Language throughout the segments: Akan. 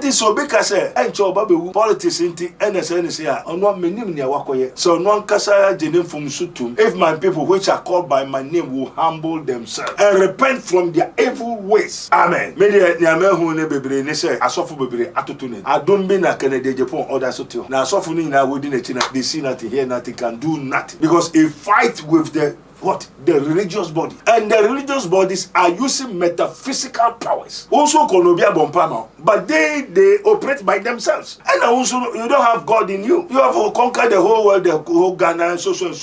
Enti so because encho babewu politics inti NSNC a ono menim ne wakoye. So no nkasa jene from sutum. If my people which are called by my name will humble themselves and repent from their evil ways. Amen. Media nyame hu ne bebre ne say asofo bebre atoto ne. Adom bi na Canada Agyapong order soto. Na asofo ni na wodi na chi na they see nothing, hear nothing, can do nothing because a fight with the the religious body, and the religious bodies are using metaphysical powers. Also, Kolobia Bompama, but they operate by themselves. And also, you don't have God in you. You have to conquer the whole world, the whole Ghana, and so, and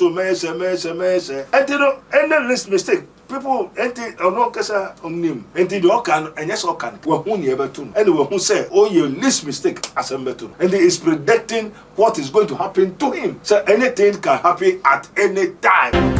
you know, and then this mistake. People enti ono kasa onim enti do kan enyes okan we hu ne ebetun and we hu say oh your least mistake asembetun and he is predicting what is going to happen to him. So anything can happen at any time.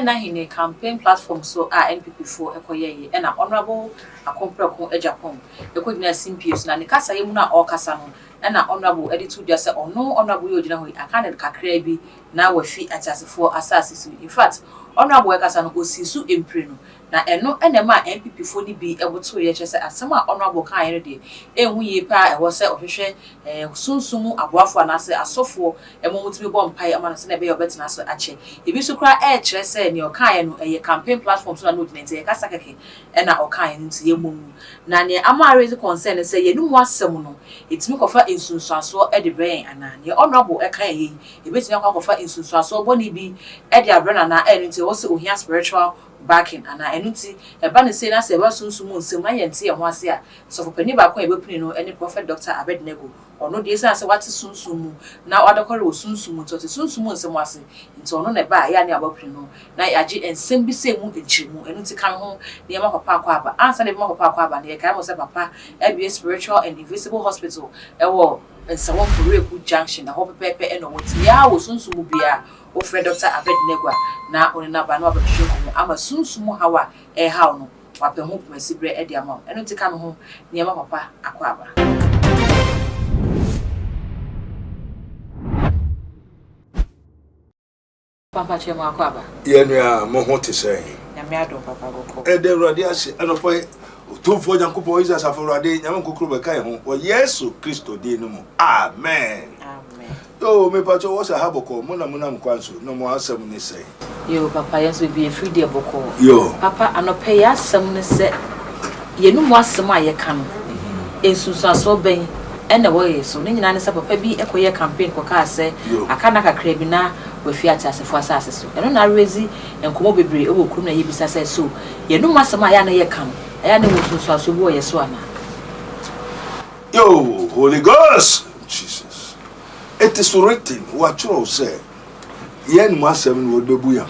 Na hine campaign platform so NPP4 ekoye na honorable akompreko Agyapong ekogina simpies na ne kasa yemu na okasa no na honorable editu dia se ono honorable yogina ho akane kakra bi na wafi atasefo asase. In fact honorable ekasa no osisu emprenu na eno enema NPP4 ni bi eboto ye chese asema honorable kan yere de ehu ye pa ewo se ohwehwe sunsumu aboafo anase asofo emomutimi bompai amanase na be yobetina so ache ebi so kra chere se ne okan no eye campaign platform so na no dinete ye kasa keke na okan nti ye momu na ne ama raise concern se ye numu asem no etimi kofa insunsuaso e de brain ana ne honorable ekan ye ebetimi kofa insunsuaso boni bi e de abrana na nti wo se ohia spiritual backing and enuti eba ne say na se eba sunsumu nsem na yente ye ho ase a so for pani ba kwa ebepuni no any prophet Dr. Abednego ono de say wate sunsumu na odakore wo sunsumu to sunsumu nsem ase nti ono na ba ya ne abapuni no na age ensem bi se mu enchirimu enuti kan ho ne ma papa akwa aba ansa ne ma papa akwa aba ne kai mo se papa ebie spiritual and invisible hospital ewo nsawon Koreku junction na ho pepepe eno woti ya wo sunsumu bia o friend Dr. Abednego na onina ba na abahwe ko ama sunsumu hawa haw no wape ho kumasibre e dia ma eno tika no ho niema papa akwa aba papa chema akwa aba ye nua mo ho te sei nyame adom papa goko e de rade ase enopo tumfo nyankopon isa saforade nyame kokoro be kai ho wo Yesu Kristo di no mo amen. Yo, me pacho was a haboko, muna mkwansu, no more asem ni say. Yo, papa, yes, we be a free day boko. Yo, papa, I no pay us some ne say. Ye no more some I can. In Susan so ben, and the way so Nina papa be a queer campaign for car say, I can't a crabina with fiat as a for assassins. And on Razy and Comobi over Kuna Yibisa says so. Ye no more some I can. I know what so boy as one. Yo, Holy Ghost, Jesus. It is written, what you say, Yen Massam will be buoyant.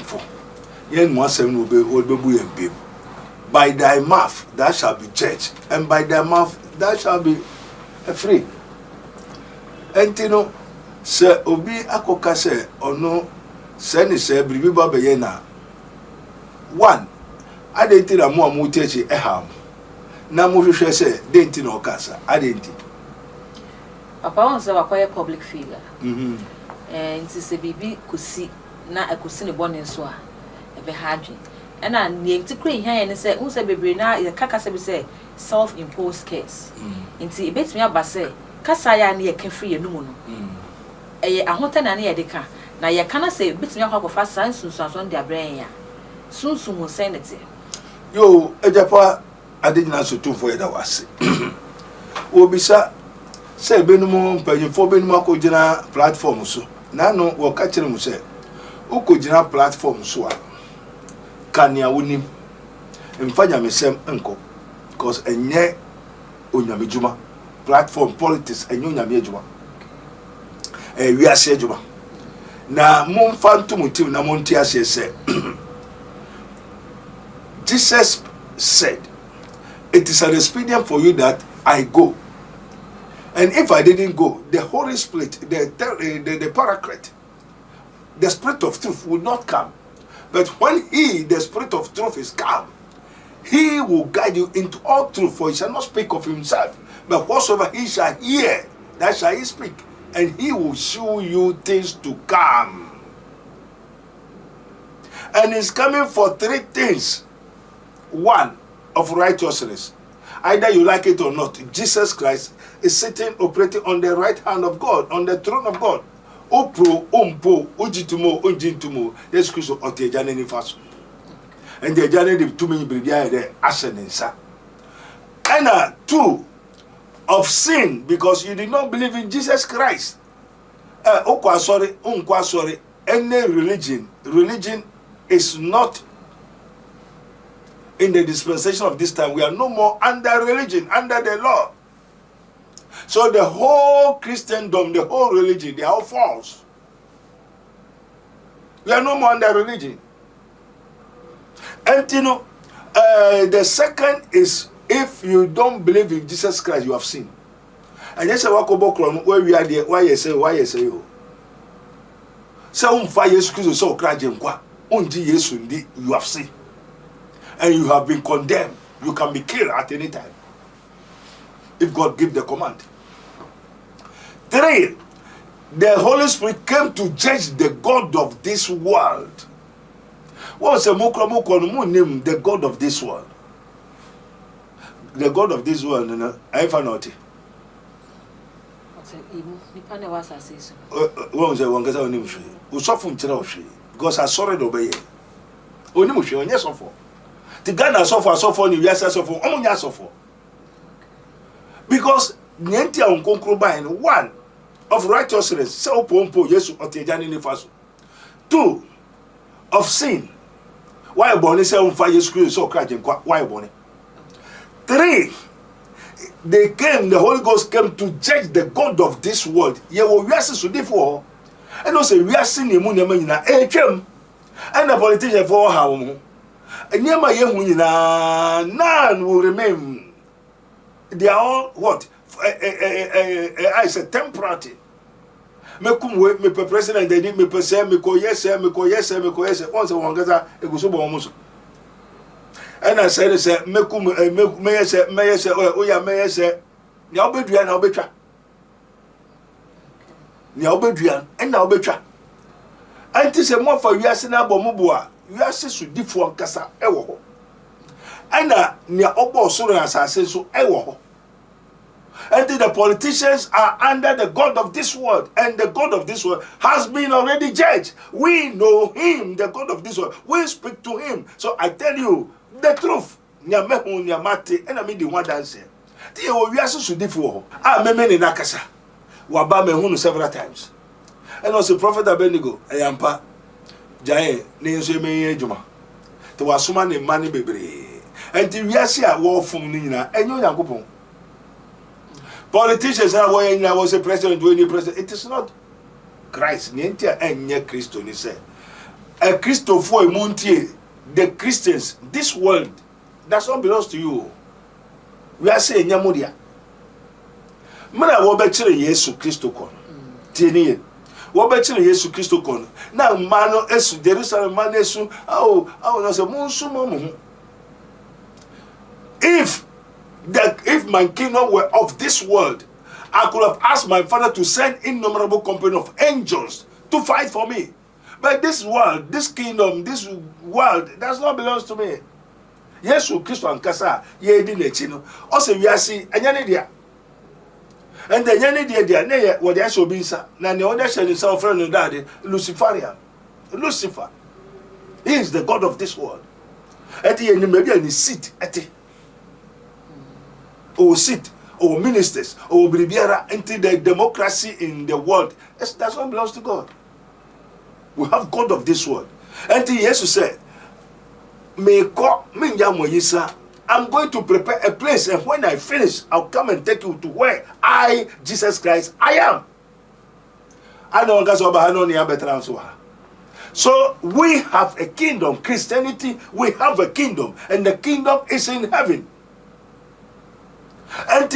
Yen Massam will be buoyant. By thy mouth thou shalt be judged, and by thy mouth thou shalt be free. And you know, Sir Obi Akoka say, or no, Send say, Bribiba Bayena. One, I didn't think a more mutation a harm. Now, Musha say, didn't know Casa, I didn't. Papa wants to acquire public figure. And it's a baby could see na a cousin born in Swa, a behadry. And I named to create here and say, Usa baby now is a cacasa say self imposed case. Into it bets me up by say, Cassaya near can free a numono. A hotel and near the car. Now you cannot say bits me up of fast science soon on their brain. Soon will send it. Yo, Agyapong, I didn't answer two for it. I was. Obisa. Say benumo panyefo benuma ko gina platform so na no wo ka kire mu say uko gina platform so a kania wonim mfanya mesem enko because enye onyame djuma platform politics enye onyame djuma wiase djuma na momfa ntomutim na monti ase say Jesus said it is an expedient for you that I go. And if I didn't go, the Holy Spirit, the Paraclete, the Spirit of truth will not come. But when He, the Spirit of truth, is come, He will guide you into all truth, for He shall not speak of Himself, but whatsoever He shall hear, that shall he speak, and he will show you things to come. And he's coming for 3 things. 1, of righteousness. Either you like it or not, Jesus Christ is sitting, operating on the right hand of God, on the throne of God. Opro, umpo, ujitumo, unjintumo. Yes, Christ of the Janani fast. And the Janani to me, the Ashensa. And 2, of sin, because you did not believe in Jesus Christ. Sorry. Any religion is not in the dispensation of this time. We are no more under religion, under the law. So the whole Christendom, the whole religion, they are all false. We are no more under religion. And the second is, if you don't believe in Jesus Christ, you have sinned. And yes, where we are there, why you say, you? So fire Jesus Christ, so cry you have sinned. And you have been condemned. You can be killed at any time if God gives the command. 3, the Holy Spirit came to judge the God of this world. What was the name? The God of this world. The God of this world, I found out. What was the one name? Because I saw it obey. Only yes of all. The Ghana suffer, yes, suffer. Because Nientia on concubine, 1, of righteousness, so pompo, yes, or Tejani Faso. 2, of sin. Why born is on fire screw so crack and why born? 3, the Holy Ghost came to judge the God of this world. Ye will yes to differ. And also, we are seeing the moon, and the politician for how. And near my young none will remain. They are all what? I said temporary. Me come with me president, they did me per se, me ko yes, once a one gaza, it was so almost. And I said, me come, may say, oh yeah, may say, now bedrian, I'll be tra. Now bedrian, and now be tra. And this is more for you as an abomubua. You are so different kasa ewo. Ana nia obo soro asase so ewo. And the politicians are under the God of this world, and the God of this world has been already judged. We know him, the God of this world. We speak to him. So I tell you the truth. Nia mehu nia mate, and I mean the one dancing. We are so different. Meme na kasa. Waba mehu several times. And also Prophet Abednego, ayampa. Jaye ne nso emenye adwuma te wasoma ne mane bebre enti wiase a wo fom ni nyina enyo Yakobon politicians are wo nyina was a president when you president. It is not Christ ne enti enye Christo ni say a Christo for emuntie. The Christians, this world does not belongs to you. We are saying nyamodia mara wo be kire Yesu Christo kon tieni Wabachino Yesu Christo kon. Now mano esu Jerusalem manesu. No se munsu momu. If my kingdom were of this world, I could have asked my Father to send innumerable company of angels to fight for me. But this world, this kingdom, this world does not belong to me. Yesu Christo ankasa ye di nechino. Ose wiasi anyane dia. And the Yanni dear, what the actual Binsa, Nani Odesha is our friend and daddy, Luciferian. Lucifer. He is the God of this world. At the end, maybe any seat at it. Or sit, or ministers, or Bribiera into the democracy in the world. That's what belongs to God. We have God of this world. And Jesus said, Me ko minya moyisa. I'm going to prepare a place, and when I finish, I'll come and take you to where I, Jesus Christ, I am. So we have a kingdom, Christianity, we have a kingdom, and the kingdom is in heaven. And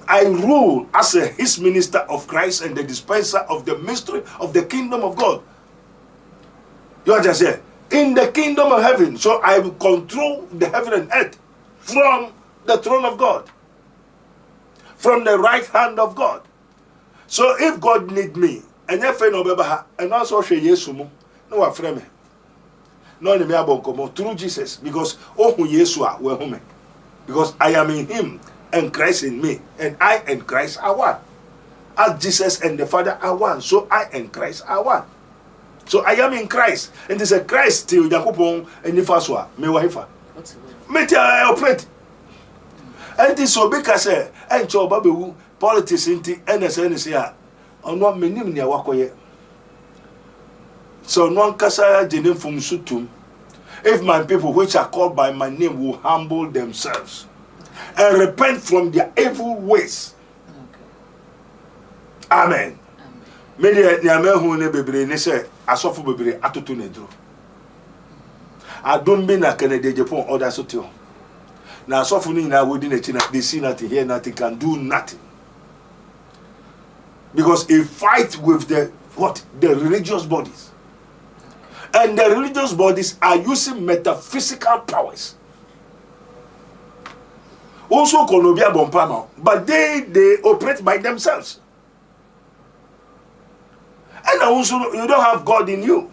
I rule as his minister of Christ and the dispenser of the mystery of the kingdom of God. You understand? In the kingdom of heaven, so I will control the heaven and earth. From the throne of God, from the right hand of God. So if God need me, and you friend obeba, and also share Yesu mu, no wa frame. No ni me abonkomo through Jesus, because oh Yesu a we home. Because I am in him and Christ in me, and I and Christ are one. As Jesus and the Father are one, so I and Christ are one. So I am in Christ, and there's a Christ till Agyapong and Nifaswa, me wife. Me tell I operate. And this so because and cho babu politics inti NSNC ya ono menim ne wakoye. So no ankasa jenim from sutum. If my people which are called by my name will humble themselves and repent from their evil ways. Amen. Media nyame hu ne bebre ne se asofo bebre atoto ne duro. Adom bi na Canada Agyapong order so tio. Na asofo ni na wodi na china, they see nothing, hear nothing, can do nothing. Because a fight with the religious bodies. And the religious bodies are using metaphysical powers. Also Konobia Bompama, but they operate by themselves. And also you don't have God in you.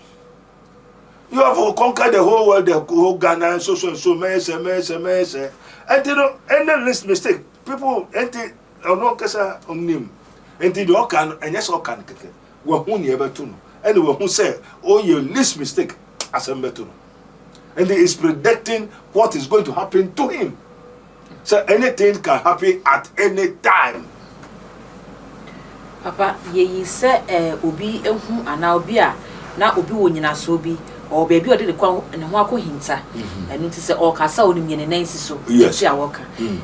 You have conquered the whole world, the whole Ghana, and so, and you know, and then this mistake, people, and they are not on him, and they all can, and yes, all can, who never to know. Anyone who say, oh, you least mistake, as a better. And he is predicting what is going to happen to him. So anything can happen at any time. Papa, ye say, Obi, and obi a na Obi wonyina so bi, or baby or the kwa and wako hinta, and it is all cassa on him in a so, yes, I walk.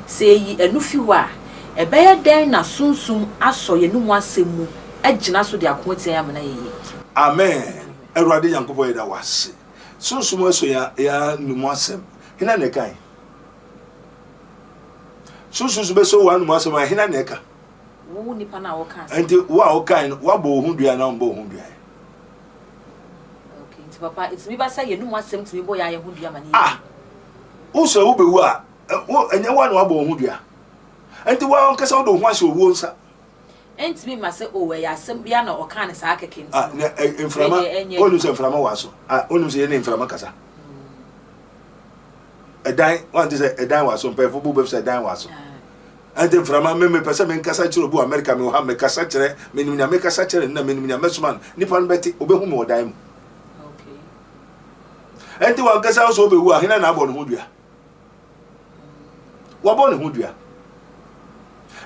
Say ye a nufiwa, a bear there na soon I saw ye no one semu, edging us with their quote. Amen. Erade Yankobo eda wase. So so ya numwasem. Hina nekai. So be so wan numwasem hina neka. Wo nipa na wo kan. Enti wa wo kan wa bo hundua na mbo hundua. Okay, nti papa, it's me ba say ye numwasem to me boy ya hundua mani. Ah. Wo so wo be wo a enye wa na wa bo hundua. Enti wa nkasa wo do ho ase owo nsa. Enti me ma say o we ya asem bia na o kan sa akeke nti. Ah, inframa. Onu se inframa waso. Ah, onu se ye na inframa kasa. Edan, one say edan waso, pefo bu be say edan waso. And then from me person men kasa chiro bu America me ha me kasa kire me nim nya me kasa kire na me nim nya mesuman nipa no beti obehu me odan mu. Okay. Enti wan kasa so obewu a hina na abo ne ho dua. Wa bo ne ho dua.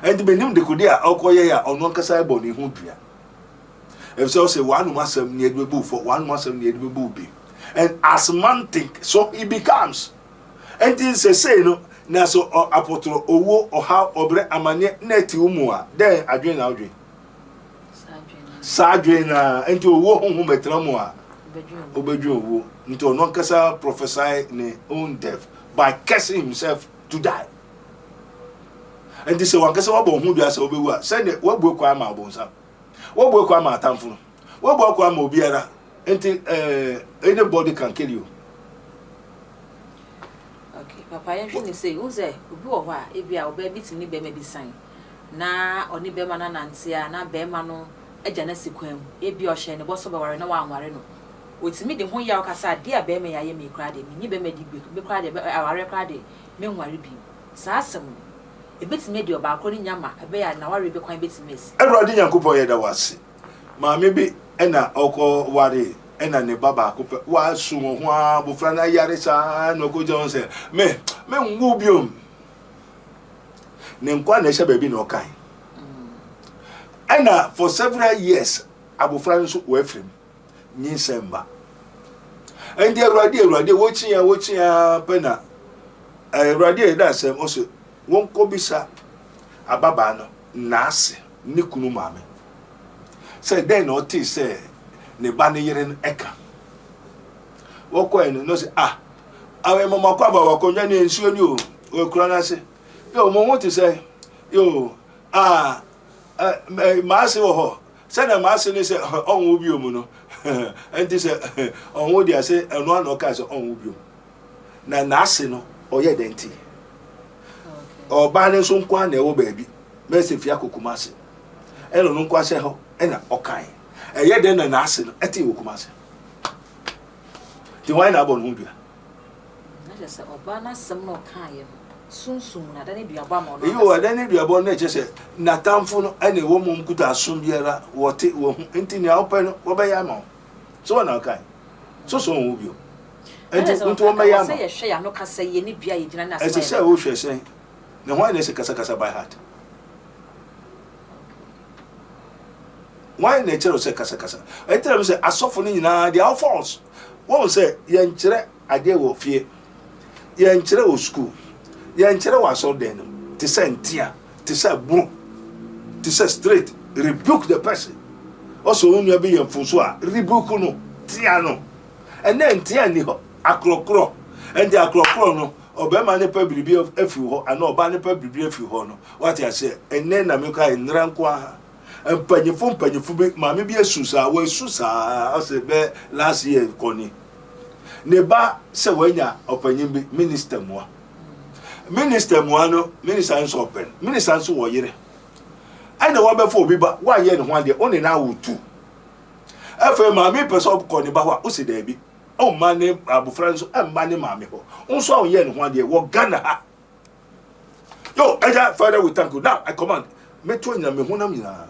Enti be nim de kodi a okoye ya ono kasa abo ne ho dua. If so say one masem ne edbebu for one masem ne edbebu bi. And as man think so it becomes. Enti say no na so apotro owo oha obre amane na ti umu a den adwen na adwen sadwen na enti owo honhom betra mu a obedwen owo nti ono nkasa prophesy ne own death by cursing himself to die. And this one kasa wabo hu bia sa obewu a say ne wabu kwa ma abonsa wabu kwa ma atamfo no wabu kwa ma obiara enti anybody can kill you. Papa you say uze obi wo ho a ebia oba bitini be ma bi san na oni be ma na nantia na be ma no agya na sikwam ebia o hye ne bo so be ware na wa anware no otimi de ho ya okasa de a be ma ya ye me kra de me be ma di be kra de be aware kra de me nware bi sa asem e betimi de oba akori nyama be ya na ware be kwan betimi esi Erade Nyankopon ye da wase ma me bi ena oko ware ena ne baba akopɛ wa su ho a bofra na yare sa no go John say me nwu biom ne nkwa na hye ba bi na okai ena for several years abofra nso wa frem nyi semba endi Erade wo chia pena Erade da sem o se won ko bisa ababa no na ase ne kunu maame say den no ti say ne ba ne yere eka woko eno no say awe mama kwa ba wako nya ne nsuo ni o kura na se yo mo want to say yo ma se wo ho say na ma se ne say onwo bi o mu no enti say onwo dia say eno an oka say onwo bi o na ase no oye denti o ba ne so nkwa na e wo ba bi me se fia kokuma se ɛno no nkwase ho ɛna ɔkan ɛyɛ den na naase no ɛte wokumase ti why na abɔ no ho dua na just oba na sem no kan ye sunsun na da ne duaba ma no yo da ne duaba no ɛkyɛ sɛ natamfo no ɛna ɛwɔ mu nkuta asom biara wɔte wɔ ho enti ne awopɛ no wɔbɛyɛ ama so na ɔkan so wo bio enti nto wɔbɛyɛ ama sɛ yɛ hwɛ ya no kasa ye ne bia ye gyina na asɛ sɛ wo hwɛ sɛ ne why na sɛ kasa by heart why na kyerɛ sɛ kasa ɛtɛrɛ sɛ asɔfo no nyinaa they are false wɔn sɛ yɛnkyerɛ adeɛ wɔ fie yɛnkyerɛ wɔ school yɛnkyerɛ wɔ asɔrdan no te sɛ ntia te sɛ buru te sɛ straight rebuke the person ɔsɔ wɔn nua bi yɛ mfonso a rebuke no tia no ɛnɛ ntia ni hɔ akorɔkorɔ ɛnti akorɔkorɔ no ɔbɛrima ne pɛ biribi afiri hɔ ana ɔbaa ne pɛ biribi afiri hɔ no wate ase ɛnɛ na meka nnera nko aha mpanyifo bi maame bi asu saa wɔasu saa ɔsɛ bɛ last year kɔni ne ba sɛ wanya ɔpanyin bi minister mua no minister nso ɔpɛn minister nso wɔ yere ɛna wɔbɛfo obi ba wɔayɛ ne ho adeɛ ɔne na awotu afei maame pɛ sɛ ɔkɔ ne ba hɔ a ɔsi daabi ɔmma ne abofra nso ɛmma ne maame hɔ nso a ɔyɛ ne ho adeɛ wɔ Ghana ha yo ɛgya Father we thank you now I command meto nyina me honam nyinaa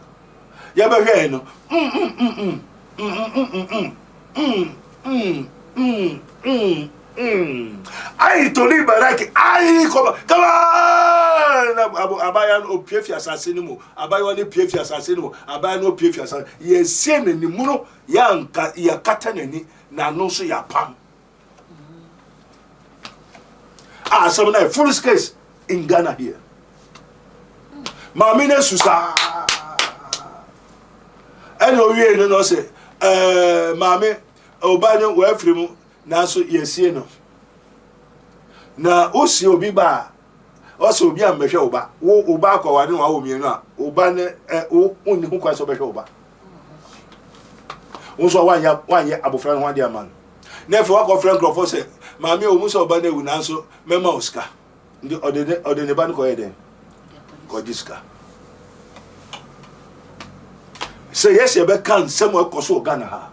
yɛbɛhwɛ no ai toli baraki ai come on abaya no opiefi asase no mu abaya no opiefi asase no mu abaya no opiefi asase yesie nanimu no yanka yakata nani na no so yapam some na full case in Ghana here mami ne susa and owie no say mami oba no we afiri mu na so yesie no na osi obi ba osi obi ambehwe oba wo oba akọwa ne wa wo mienu a oba ne onni hu kwa so behwe oba wonso wanye abofra no hwade aman na efe wakọ friend crofo say mami o muso oba na ewu na so mema oska ndi odene ba no ko yeden ko diska say yes ye be kan semo ekoso Ghana ha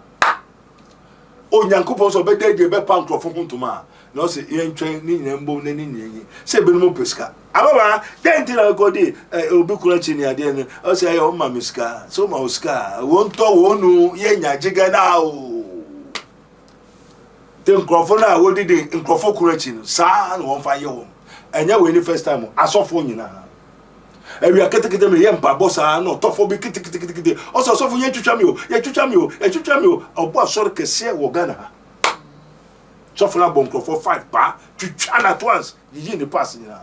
onyankopon so be dey be pan crofo kuntuma no say yentwen ni nyambo na ni nyenyi say be no peska ababa den tira go dey obi kura chini ade no o say o ma miska so ma oska won to wonu yenya jiga na o den crofo na wo dey crofo kura chini sa na won fa ye wo enya we ni first time asofo nyina ewi aketekete me ye mpa bossa no tofo bi kitikiti oso sofo ye twitwa mi o obo asori kese wo Ghana ha sofo na bon crofo 5 pa twitwa na once yi ni pass nyina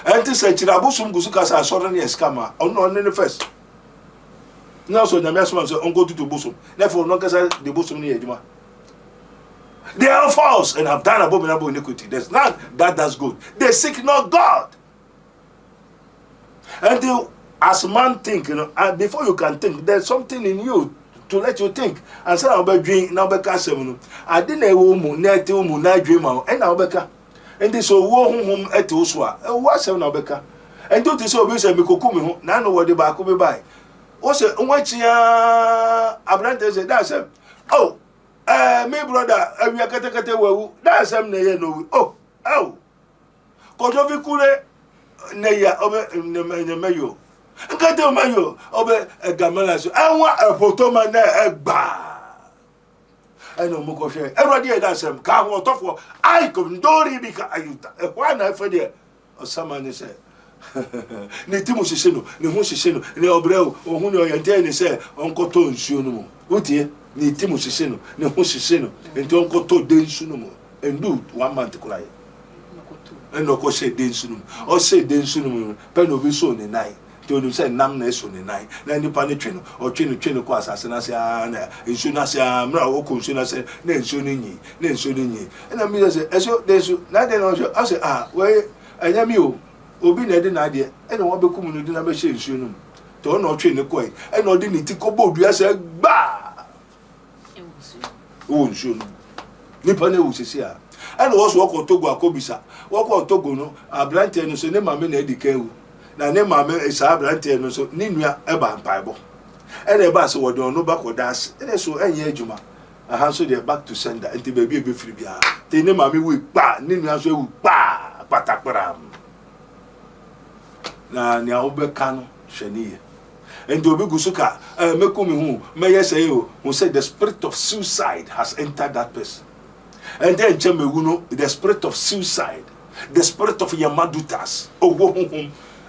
enti se chira bosum gusu kasa asori na eskama ono ne first na so nyame asoma so onko tutu bosum na for no kasa de bosum ni eduma. They are false and have done abominable iniquity. There's none that does good. They seek not God. And as man think, and before you can think, there's something in you to let you think. And so I'll be dream now be cast I didn't woman net woman na dream and I'll be and this so home at Uswa. What's now beka? And do this so say me kokumi na no what the back be by. Also, what ya Abrante said that's oh. Me brother, we are kete wewu. That's am na ye no. Oh. Kojo fi kule na ya obe ne meyo. Nkete meyo obe gamala so. Anwa epoto ma na egba. Eno mo ko hwe. Erode e that's am ka ho tofo. Ai ko ndori bi ka ayuta. E kwa na fe de osama ni se. Ne timu hihye no, ne ho hihye no. Ne obreu, ohun ne oyente ni se onkoto nsuo no mu. Wotie ni timu hihye no ne ho hihye no enti onko to densu no mo endu 1 month kulai eno ko se densu no o se densu no pe no bi so ne nai ti onu se nam na so ne nai na nipa ne twe no o twe no ko asase na se na ensu na se mra o ko ensu na se na ensu no nyi ena mi se eso densu na de no so ase we anya mi o obi na de na de ena wo be kum no de na be hye ensu no to na o twe ne ko ena o de ni ti ko bodu ase gba nsuo no nipa na wusisi a ana wo so wako Togo akobisa wako Togo no ablante no so ne mame na edika ewu na ne maame is abrante no so ne nua eba mpaebo ene eba so wode ono ba kodas ene so enye adwuma aha so de back to sender enti baby e be free bia te ne maame wi pa ne nua so wi pa patakpram na ne obeka no hwaniye enti obi gusuka mekumi hu meye say o who said the spirit of suicide has entered that person and then no the spirit of suicide, the spirit of Yamadutas,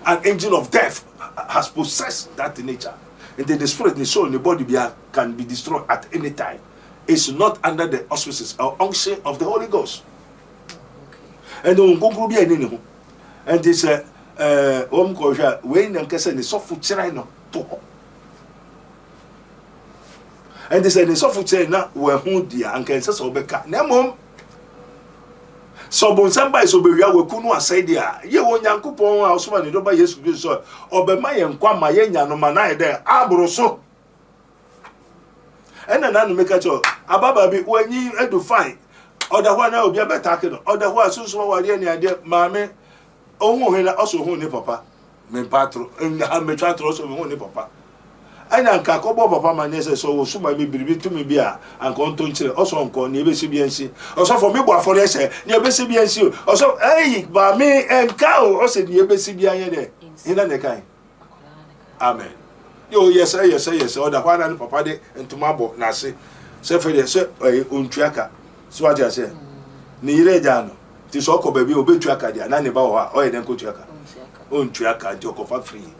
an angel of death has possessed that nature. And then the spirit, the soul, and the body can be destroyed at any time. It's not under the auspices or unction of the Holy Ghost. And then and this when the soft china to and they said the soft china were who dear and can say so beka nemom so bon samba is obewia we kunu asai dia ye wo nyankopon a osoma ne do ba Yesu Kristo obema ye nkwa ma ye nya no mana de abroso ena na no meka cho ababa bi wanyi edu fine oda ho na obi abetake no oda ho asunso ware ne ade maame ohun he na oso hu ne papa me patro ha me twatro so me hu ne papa anya nka kobo papa ma nyese so wo suma bi biribi tumi bi a anka onto nkyere oso nko ne ebesi bi ansi oso for me bo afore ese ne ebesi bi ansi oso ba me enka o ose ne ebesi bi anye de ina ne kai amen yo yes oda kwa na papa de ntuma bo na se se fe de se ontuaka so what you say ni ire ja no ti so ko ba bi obetuaka dia na ne ba wo ha o ye den ko tuaka ontuaka jo ko fa free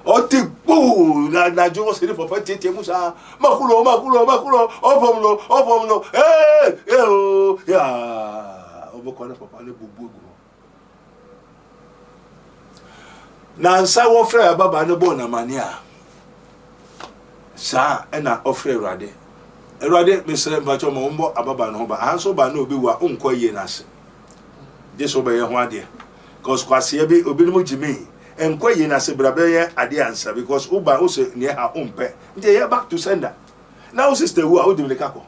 oti bu na jo se papa tete musa makulo opomlo ya oboko na papa le bubu na nsa wo frɛ baba ne bo na mania sa na ofre Erade mesre mbacho mo mbo ababa no ba anso ba na obi wa onko yie na ase jeso be ye ho ade cause kwase bi obi no jimi enko yie na se brabe ye ade ansa because uba o se ne ha ompe nje ye back to sender now sister who a odi kako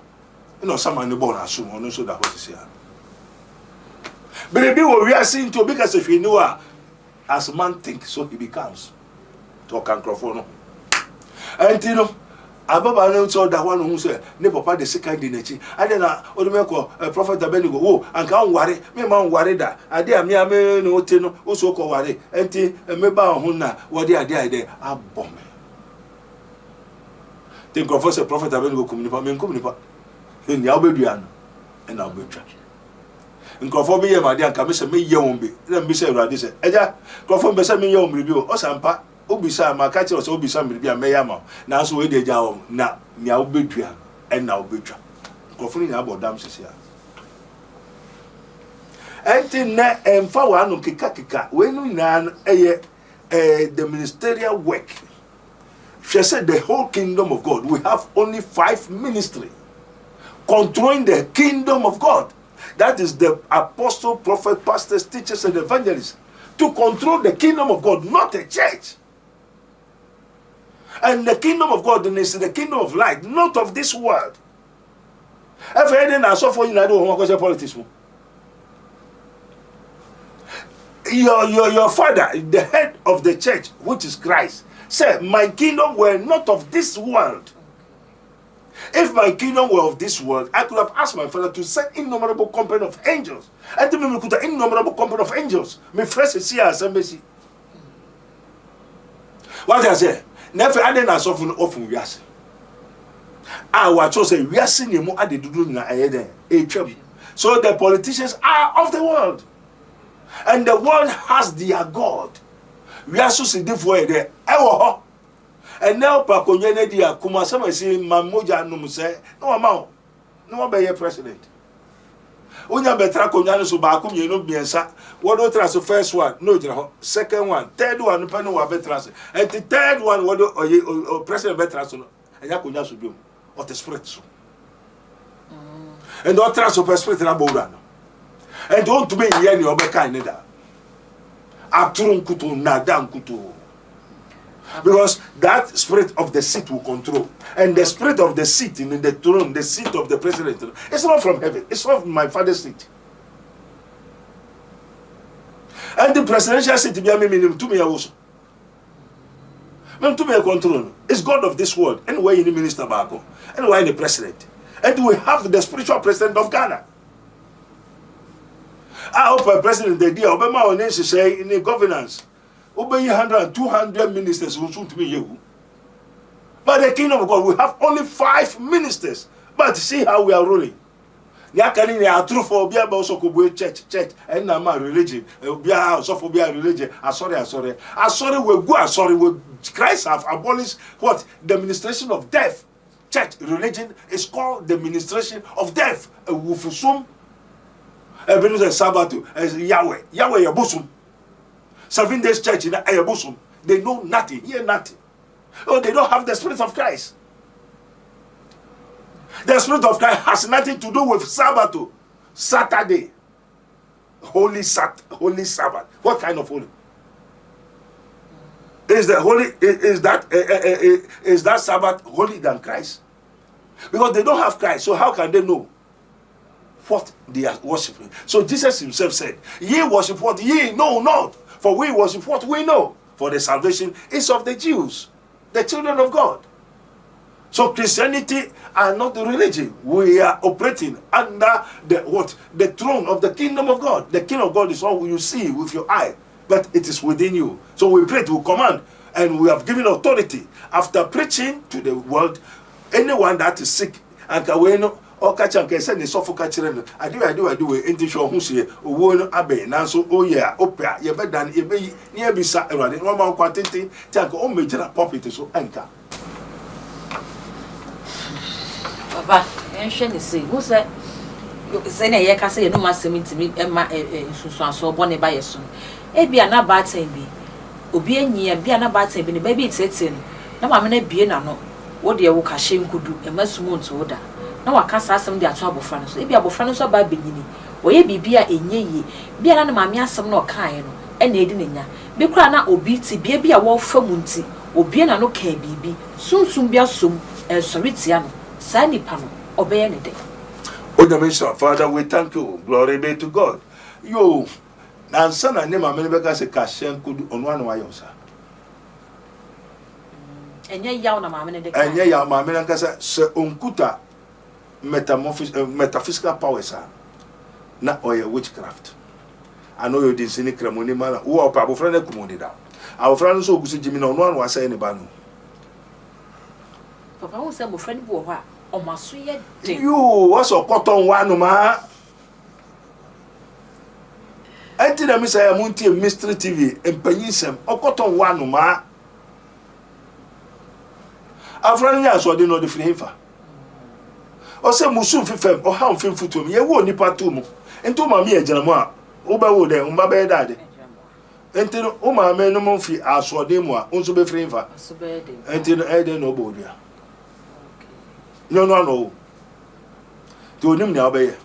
no sama ne bo na so no so da ho sisi a berebi wo wi ase nti obi ka se hwe ni wa as man think so he becomes to kan crofo no enti no ababa no so da one who say ne papa de second in echi ade na odumeko prophet abenigo wo anka onware me ma onware da ade a me no ote no o so ko ware enti me ba ho na wode ade abome the prophet abenigo kumnipa me kumnipa ni obedua no na obetwa nkofo bi ye ma de anka me se me ye won bi na mbi se urade se eja nkofo mbe se me ye won bi o sampa obisa ma ka kire so obisa mbi bia meya ma na so we de ja wo na nya obedua na obetwa nkofo ni abodam sisi a enti na emfa wa no kika we no nyina eye the ministerial work she said the whole kingdom of God we have only 5 ministry controlling the kingdom of God. That is the apostle, prophet, pastors, teachers, and evangelists to control the kingdom of God, not a church. And the kingdom of God is the kingdom of light, not of this world. If anything, I saw for you, I don't want to politics. Your father, the head of the church, which is Christ, said, "My kingdom were not of this world." If my kingdom were of this world, I could have asked my father to send innumerable company of angels. And then we could have innumerable company of angels. Me fresh see as embassy. What I say? Never I didn't ask often we ask. I was also we are seeing more at the dudu na ayede. So the politicians are of the world. And the world has their God. We are so sidifo there. Ewo and now pakonye ne dia kuma sama si mamoja no mse no ama no be ye president onya betra konya no so ba ko mienu biensa wodo tra so first one no jira ho second one third one pe no wa betra so and the third one wodo oye president betra so no anya konya so biom o the spirit so and o tra so spirit na bowra no and don't be here ni obeka ni da aturun kutu na dan kutu. Because that spirit of the seat will control. And the spirit of the seat in the throne, the seat of the president, it's not from heaven. It's not from my father's seat. And the presidential seat, be a minimum to me also. Men to be control. It's God of this world. Anyway, in the minister Bako, anyway, in the president. And we have the spiritual president of Ghana. I hope a president the dear Obama on say in the governance. Obey 100 200 ministers who soon to be you. But the kingdom of God, we have only 5 ministers. But see how we are ruling. Yakani are true for Bia also church, and now religion, Bia also for Bia religion. Sorry, we go, sorry, Christ have abolished what? The ministration of death. Church religion is called the ministration of death. Wufusum, Ebenezer Sabbath, Yahweh, Yabusum. 7 days church in Ayabusum. They know nothing, hear nothing. Oh, they don't have the Spirit of Christ. The Spirit of Christ has nothing to do with Sabbath, Saturday, Holy Sabbath. What kind of holy? Is that Sabbath holy than Christ? Because they don't have Christ, so how can they know what they are worshiping? So Jesus himself said, ye worship what ye know not, for we worship what we know, for the salvation is of the Jews, the children of God. So Christianity are not the religion. We are operating under the throne of the kingdom of God. The kingdom of God is all you see with your eye, but it is within you. So we pray to command, and we have given authority after preaching to the world. Anyone that is sick and or catch and can send a soft catcher. I do into show who say, oh, abe, nanso, oh, yeah, opera, you better than a baby near beside around 1 month quantity, take all major property so anchor. Papa, and say, who said, you say, I can say, no mass to me, Emma, so bonny by your son. It be an bad time be. Obey ye and be an bad time, baby, it's in. No, I'm not being no. What the Okashim could do, a mess moon's order. No, I can't ask some their trouble friends. If you have friends about beginning, or ye be a ye, be an mamma some no kind, and aiding in ya. Be crana or beaty, be a wolf for munti, or be an okay, baby, soon be a sum, and soritiano. Sandy panel, obey any day. Oh, the mission, Father, we thank you. Glory be to God. You, and son, and name a America, a cashier could on one way, sir. And ye yawn a mamma, and ye, your mamma, Sir Unkuta metaphysical powers, sir. Not oil witchcraft. I know you didn't see any cremony man who are Papa friend accommodated. Our friends who see Jimmy on one was saying about Papa was a friend who or my sweet. You was a cotton one, ma. I did a Miss Munti Mystery TV and Penisem or cotton one, ma. Our friend, yes, or didn't know the flavor. Or say Musum Fifem or how film to me, you won't nip at two. And to my mere Janama, Oba there, Umba daddy. Until Oma men no more fee as for them, also be flavor. Until I didn't know Bodia. No. To him now, bay.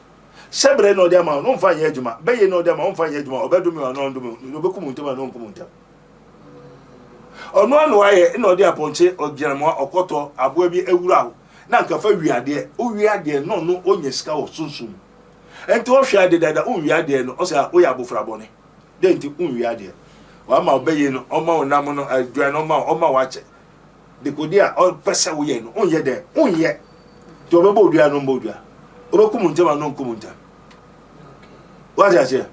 Sebre no dema, no fine yejuma, bay no dema, on fine yejuma, or bedroom or non doom, no becumutum and non communta. Or no way, no dear ponche or Janama or Coto, a baby a row. Nanka for we are there, oh, we are there, no, on your scout soon. And to share the data, oh, we are there, no, also, we are bufrabone. Then to whom we are there. One more baying, Oma Namono, a granoma, Oma watch it. The Kodia, all Pessa, we are on yet there, on yet. To a bodia, no bodia. Orokumunta, non comunta. What is here?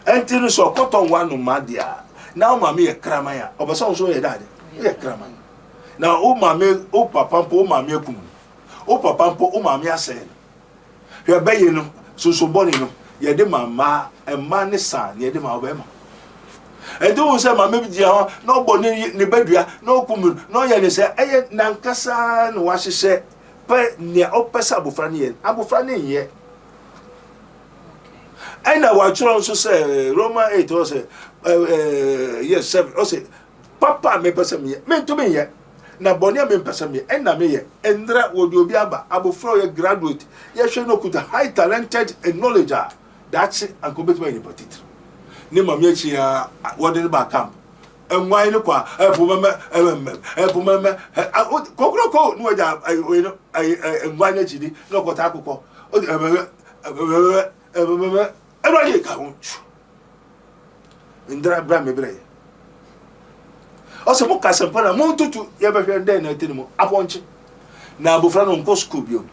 Until so cotton one no madia. Now, mammy, a cramaya, of a song so a daddy, a cramaya. Now, oh, mammy, oh, papa, oh, mammy, oh, papa, oh, mammy, I said. You are baying, so bonino, ye de mamma, and man son, ye de Malbema. And don't say, my maybe, no bonny, ni bedria, no kumun, no yan say, eh, Nankasa, no what she said. But near Opesa Bufranian, Abufranian yet. And I was also say, Roma 8 was yes, 7 also, Papa may pass me, meant to me yet. Now Bonia may pass me, and I may, and that would be Abufroya graduate. Yes, you know, could a high talented and knowledge. That's it, and could be any petit. Nima Miachia, what in the back camp. And why no qua, Coco, no, I and why not, no, what I call. And I can't. In that brand me bray. Also mo kasempana mo tutu ye be hwe den na tinimo aponche na abofra no nko school bio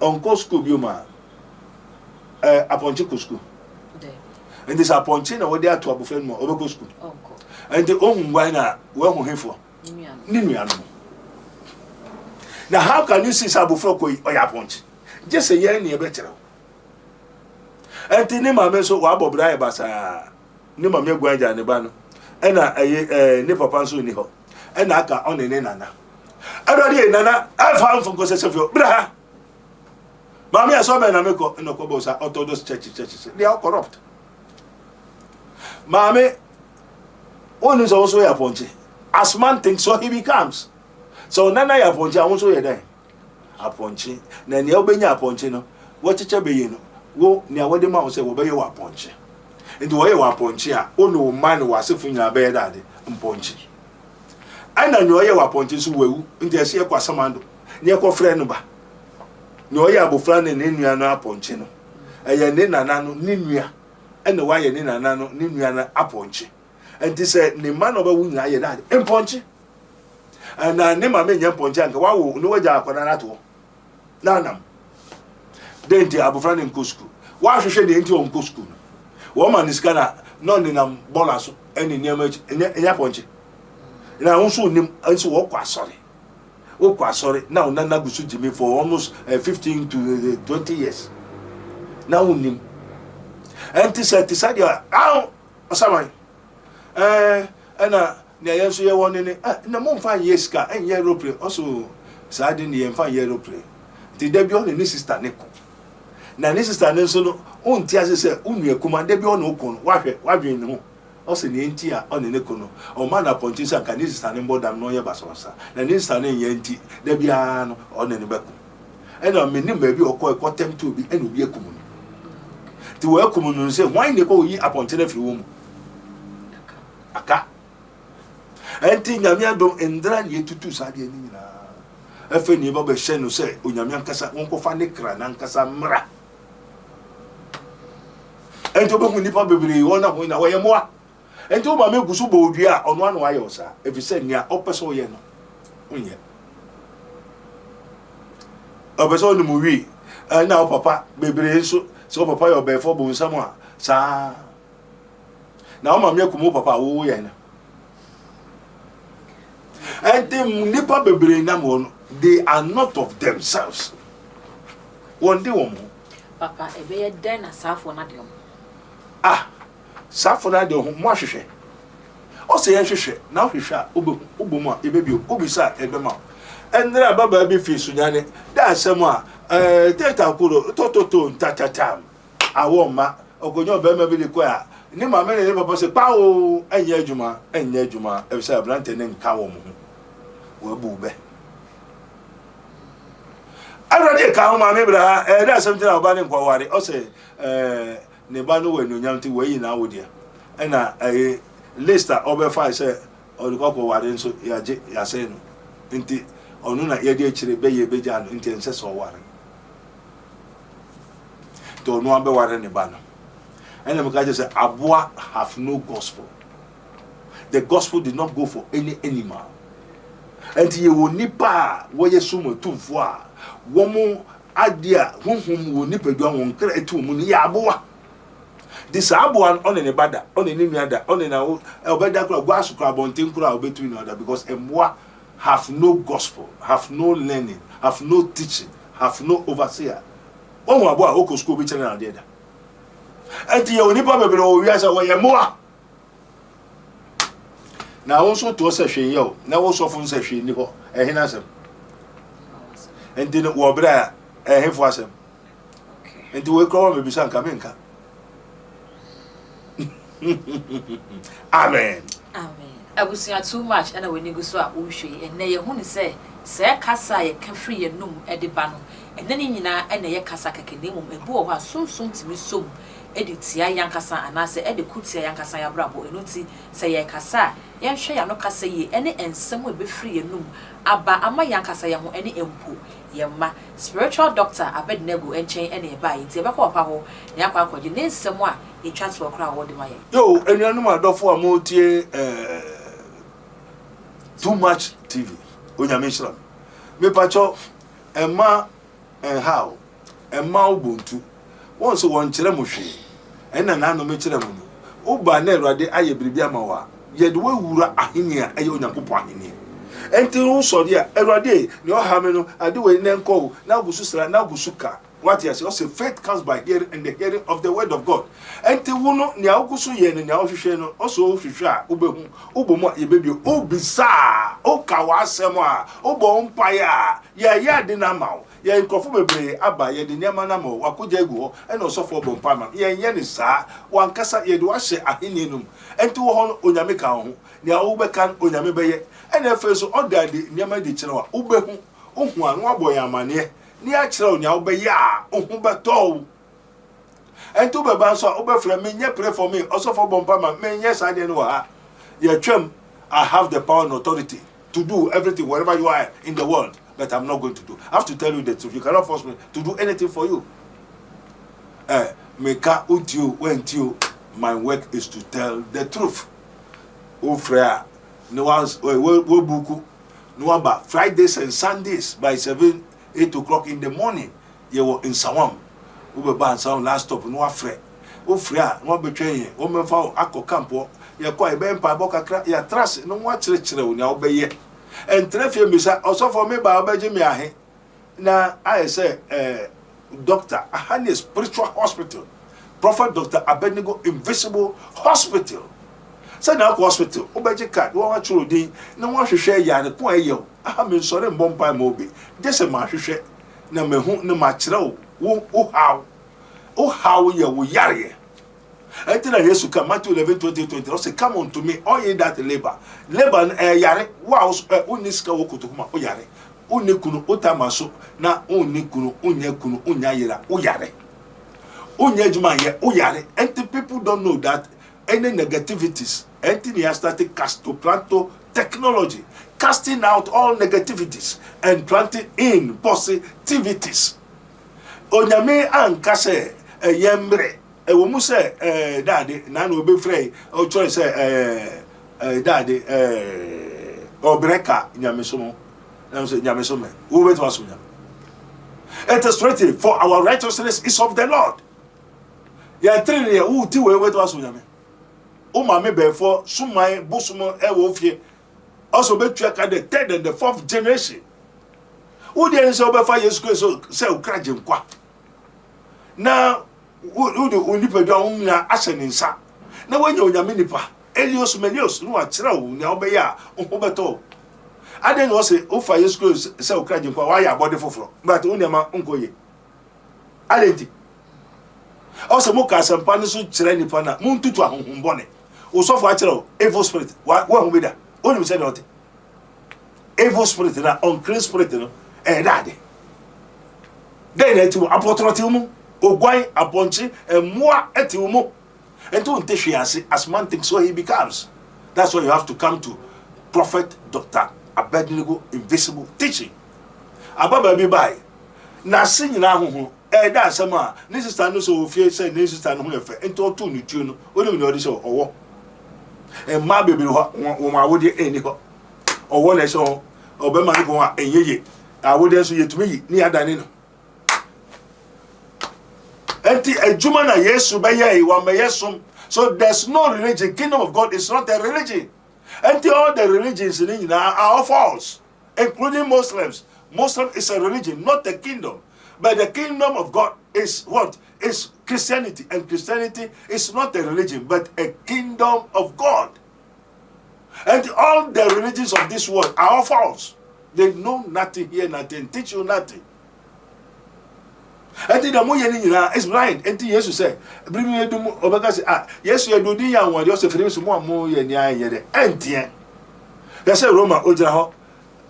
onko school bio ma aponche ko school and this aponche na wo dey ato abofra no obeko school onko and the ohun wan na we hu hefo ni nuano now how can you see abofra ko oya aponche just say ye na ye be kire and ni mama so wa bobra e basa ni mama egwanja ne ba no ena ni papa nso ni ho ena aka onene nana adori nana afa mfo ko sesefio bra mama ya so be na meko no ko bo sa orthodox church they are corrupt mama onu so ya ponche as man thinks so he becomes so nana ya ponche awon so ye dan aponche na ne obenya aponche no wo cheche be ye no wo ne awode ma wo se wo be ye wa aponche nti wo ye wa ponche a onu man wa sefu nya be dade mponche ana nyo ye wa ponche so wewu nti ese ye kwa samando ne ko frɛ no ba nyo ye abofra ne nua no aponche no eye ne nana no ne nua ene wa ye ne nana no ne nua na aponche nti se ne man oba wu nya ye dade mponche ana ne ma me nya mponche anka wa wo no waja akona na to nanam denti abofra ne nkosku wa hwehwe ne nti on nkosku wo man is kana no ni nam bola so eni niam enya ponche na wonso nim anso wo kwa sorry now nana gusu jimi for almost 15 to 20 years now nim enti said ya osaman ana ne yenso ye won ni na mo mfa yeska enye aeroplane also saade ni ye mfa aeroplane ti da bi on ni sister ne ko na ni sister ne so no onti asese unu ekuma da bi on okun wahwe ne ho o se ne enti a on ne ko no o ma na ponti sa kan ni sister ne mbodam no ye basosa na ni sister ne ye enti da bi a no on ne beku e na me ni ma bi okotem to bi enu bi ekumu no ti wo ekumu no se why ne ko yi aponti na fi wo mu aka enti nyamia dom endra ne tutu sa de ni nyina efe ni ba be hye no se onyamia nkasa wonko fa ne kra na nkasa mra enti obehu nipa bebere wona ho na wo ye moa enti o ma me gusu bo odua ono anu aye osa efi se nia opeso ye no onye opeso no mu wi na o papa bebere so so papa yo be fo bo nsam a sa na o ma me kumu papa wo ye na enti nipa bebere na mo no they are not of themselves one day one papa ebe ye den na safo na de safo na de ho mo ahwehwe o se ye hwehwe na hwehwe a obomu a ebe bi obisa ebe ma enra baba bi fi sunyane da asem a teta kuro to ntatatam awo ma ogonyo oba ma bi de ko a ni ma me ne papa se pa o enye adwuma e se abrante ne nka wo mo wo bu be already ka ho ma me bra da asem tina oba ne nkwa ware o se ne ba no wenu nyanti we yi na wodia na lista obefa se odikoko ware nso ya se no nti onu na ye de akire be ye beja no nti ense so ware to no abe ware ne ba no ene me ka je say aboa have no gospel. The gospel did not go for any animal. Enti ye wo nipa wo ye sumo tumfo a wo mo adia honhom wo nipa dua won kra etu mu ni ya aboa. This aboa on ne bada on ne nuada on na obeda kra gwa asukra bonten kra obetu ni oda because emwa have no gospel, have no learning, have no teaching, have no overseer. Won wo aboa oko school bi chere na de da. Enti ye wo nipa bebere wo wi asa wo ye moa. Na won so to se hwe ye o na wo so fun se hwe ni ho ehina asem enti no wo bra ehefo asem enti we kro me bisa nka menka amen abusia too much and we nego so a wo hwe enne ye hu ne se kasa ye ka free ye num e de ba no enne ni nyina enne ye kasa kakene mum ebu wo ha sunsun timi som editia yankasa anase ede kutia yankasa ya brabo enuti se ye kasa ye hwe ya no kasa ye ene ensem we be free ye num aba ama yankasa ye ho ene empo ye ma spiritual doctor abednego enchen ene ba yi tie beka opa ho ne akwa akwaje ne ensem a etwa to okra wo de ma ye yo enuanu adofo a mo tie Too much TV. Onyame shram. Me pacho Emma and how Emma Ubuntu. Once one chere mo hwe. Ena na no me chere mo no. Oba na Awurade aye bibia ma wa. Ye de wura ahini a eye Onyankopon ahini. Enti wo so de Awurade ne o ha me no ade we ne nko na gusu sra na gusu ka. What he says, faith comes by hearing and the hearing of the word of God. Enti wo no ne agusu ye ne o hwehwe no also hwehwe a obehu obomo ye bebi obisa o ka wa asem a obo mpaye a ye de na mawo ye nkofo bebre aba ye de niam na mawo wakoja egu e na osofo obo mpa ma ye ne saa wankasa ye de wa hye ahene num enti wo ho onyame ka ho ne a wo be kan onyame beye e na efeso odade niam de kire wa obehu ohu anu aboye amane ni a kire onya wo be ya ohu beto enti wo be ban so wo be fra me nye pray for me osofo obo mpa ma me nye saa de no ha ye twem I have the power and authority to do everything wherever you are in the world, but I'm not going to do. I have to tell you the truth. You cannot force me to do anything for you. My work is to tell the truth. Fridays and Sundays by 7, 8 o'clock in the morning, you were in Sawam. We were banned some last stop, no afraid. No betray you. Woman found Akko Campo. Ya kwa ben pa boka kra ya trust no wa chire wo nya obeye entrefie misa also for me ba obeje me ahe na I say doctor ahani spiritual hospital prophet Dr. Abednego Invisible Hospital say na hospital obeje card wo wa chiro din na wo hwehwe ya ne ko ayew aha me sore mbompa ma obi je ma hwehwe na mehu na ma chire wo how ye wo yare. Until Jesus come, Matthew 11:20, say, come unto me, all ye that labor. Labor yare, wow, uniska wokutuma, o yare. Unikunu, utamaso, na unikunu, unyekunu, unyayira, uyare. Unyejuma ye, uyare. And the people don't know that any negativities, anything started planto technology, casting out all negativities and planting in positivities. Onyame ankase yembre. We must say, Daddy, Nano be free, or choice, Daddy, or Breca, Yamisomo, Yamisome, who went to us. It is written, for our righteousness is of the Lord. Ya three who two went to us. Uma me before Sumai, Bosumo, Ewofie, also bet you the third and the fourth generation. Who didn't say over 5 years ago, so Krajim qua. Now, who do nipa do na ashen nsa na wanya onyame nipa Elios Melios no akira wo na obeya obeto aden no say o fa yesu se o kraje kwa wa ya body foforo but onyama nkoye alenti o se mo ka sampa ne so kire nipa na mo ntutu ahonhom bone o so fo akira evil spirit wa hu beda oni se no te evil spirit na unclean spirit no dade den eti apotroti mu Ogwai aponchi emwa eti umo ento ntehwe ase as man thinks so he becomes. That's why you have to come to Prophet Dr. Abednego Invisible Teaching. Ababa bi bai na se nyina hoho da asema ne sister no so ofie say ne sister no ho efe ento oto no tuo no oni me odi so owo emma bebiri ho wo ma wodi eni ho owo na so obema ni ko enyeye awode so yetumi yi ni adane no enti ejuma na Yesu beye wa meyesum. So there's no religion. Kingdom of God is not a religion. Enti all the religions in are all false, including Muslims. Muslim is a religion, not a kingdom. But the kingdom of God is what? Is Christianity. And Christianity is not a religion, but a kingdom of God. And all the religions of this world are all false. They know nothing, hear nothing, teach you nothing. Enti da mo yeni nyina is blind. Enti Yesu say bring me do obeka say Yesu e do din ya won de o se fere so mo ye ni aye de enti ya say Roma o jira ho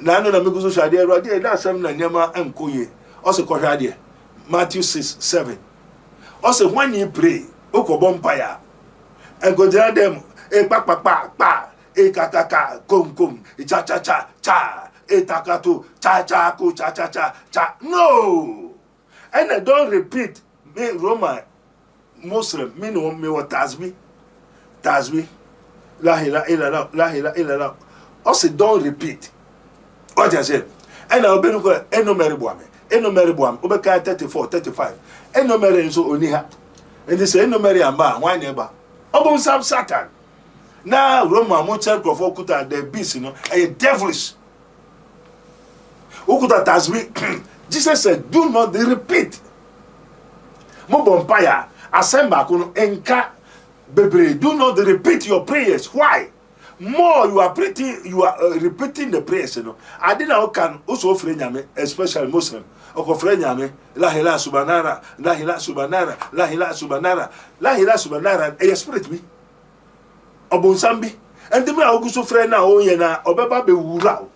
na no na me guso hwade Awurade da asem na nyama enkoye o se ko hwade Matthew 6:7 o se when you pray o ko bompaya enko jira dem pa e kakaka kom e cha e takato cha ko cha no. And I don't repeat me Roma Muslim me what tasbi la ilaha illallah Also, don't repeat. What I said. And I'll be no Mary Boame. No Mary Boam. Obeka 34, 35. No Mary so only ha. And they say no Mary and Bar, why never? About some Satan. Now, Roma, Motel, Profocuta, the beast, a devilish. Ukuta Tasmi. Jesus said, do not repeat. Mobompire, Asemba, Enka, Bebre, do not repeat your prayers. Why? More you are repeating the prayers, I didn't know can also friend especially Muslim. Oko friend la ilaha subhanara, la ilaha subhanara, la ilaha subhanara, la ilaha subhanara, e spirit me. Obonsambi. And the man who so friend na o yena obeba be wura.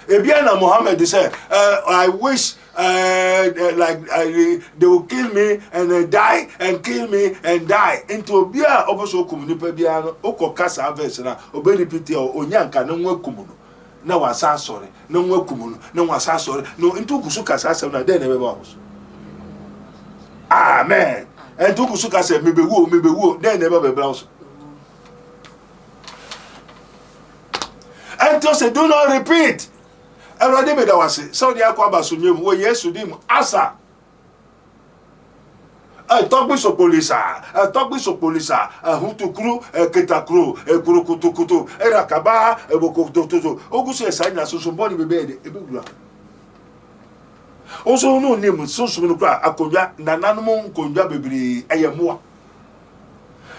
Ebiana Muhammad said, I wish they will kill me and die and kill me and die. Into Bia also communipe biano, Oko Casa verse na obe repeat or Onyanka no one kumuno. No was sorry, no one kumuno, no was sorry, no into Kusuka Sasa na then never was. Amen. And to Kusuka said, maybe woo, then never be blouse. And to say, do not repeat. Everybody made our say, so the Aquaba Sunyum, where yes to him, Asa. I talk with police, who to crew, a Keta crew, a Kurukutu, a Rakaba, a Bokoto, Ogus, sign as somebody be made a big. Also, no name with so soon, a Koya, Nanamon, Konja Baby, a Yamua.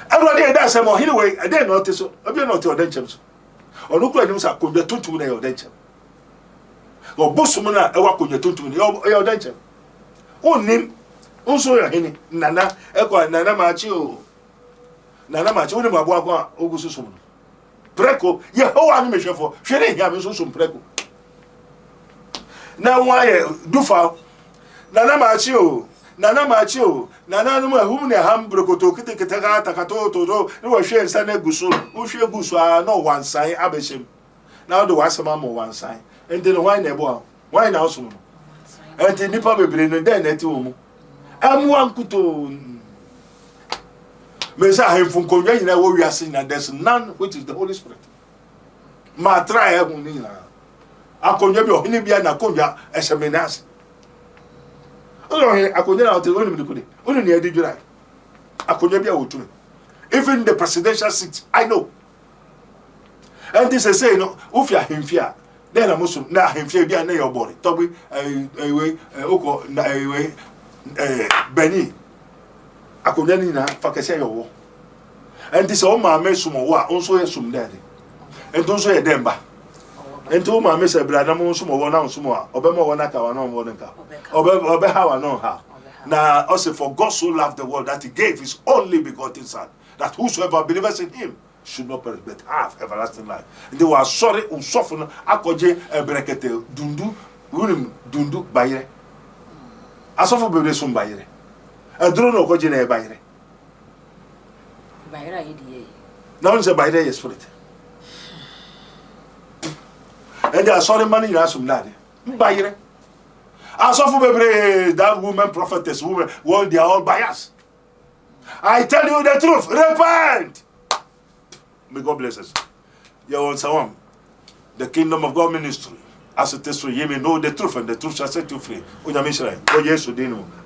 Everybody does a more anyway, I dare notice, so I be not your dentures. Or look like them, I could get 2 your denture. Or Bosumana, a walk on your 2 your denture. Oh, name. Also, your henny, Nana, Equa, Nana Macho, Nana Macho, Mabua, Augustus. Preco, your whole animation for sharing him so some preco. Now, why do foul? Nana Macho, Nana, whom the Hambroco to Kitaka, Takato, no one shares Sana Gusu, who share Gusua, no one sign, Abishim. Now the Wassamam one sign, and then why never? Why now some? And the Nipa be bringing then at home. I'm one kuto. Mesa him from Konya, what we are seeing, and there's none which is the Holy Spirit. Ma try a munina. A Konya, Hinibia, Nakonya, as a menace. Oh, I could not tell you, only near the July. I could never out to even the presidential seats, I know. And this is saying, no, if you are him fear, then I must now him fear be a your body. Toby, away, Oko, away. Benny, I could then say your war. And this all my messum also a sum daddy. And also a demba. And to my Miss Bradamon sumo one on sumo, Obama Wanaka, no one car. Obeha, no how. Now, also for God so loved the world that he gave his only begotten Son, that whosoever believes in him should not perish but have everlasting life. And they were sorry, soften, Akoje, a brekete, dundu, bayre. Asofo bebe sum bayre. Adro no koje na bayre. Bayra yedi. Na on say bayre yes spirit. And they are sorry money na sum lade. Bayre. Asofo bebe that woman prophetess woman, well they are all biased. I tell you the truth, repent. May God bless us. You want someone? The Kingdom of God ministry. As it is, you may know the truth, and the truth shall set you free.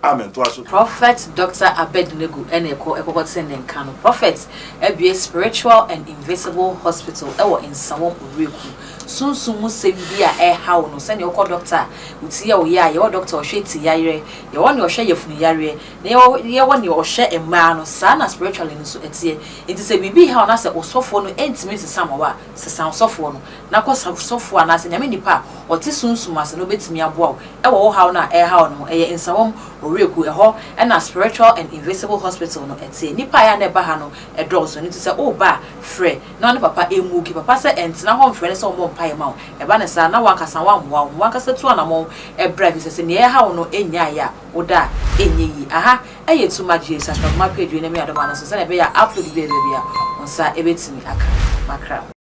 Amen. Prophet Dr. Abednego Eneko Ekokotsen Nkano. Prophet, a spiritual and invisible hospital. In Sawon Uriku. Soon say be a how no send your doctor. Utia ya your doctor or shade yare. You want your share of yare. You want your share a man sana spiritually so etie. It is a baby how na se osofo no intimate samoa se sound sofo no. Na ko sofo na se nyame nipa oti sunsun ase no betimi aboa. E wo how na how no e nsawom Uriku eho na spiritual and invisible hospital no etie. Nipa ya na ba ha no e dose no to say oh ba frɛ na ne papa emuki papa sɛ entina ho mfrɛ ne sɛ ɔmɔ mpae ma wo eba ne sa na wankasa wanwa wankasa tu anamo ebra bi sɛ ne ha wo no enya ya oda enye yi aha eye too much Jesus ma page ne me adoma no so sɛ ne be ya upload bi bia onsa ebetimi aka makra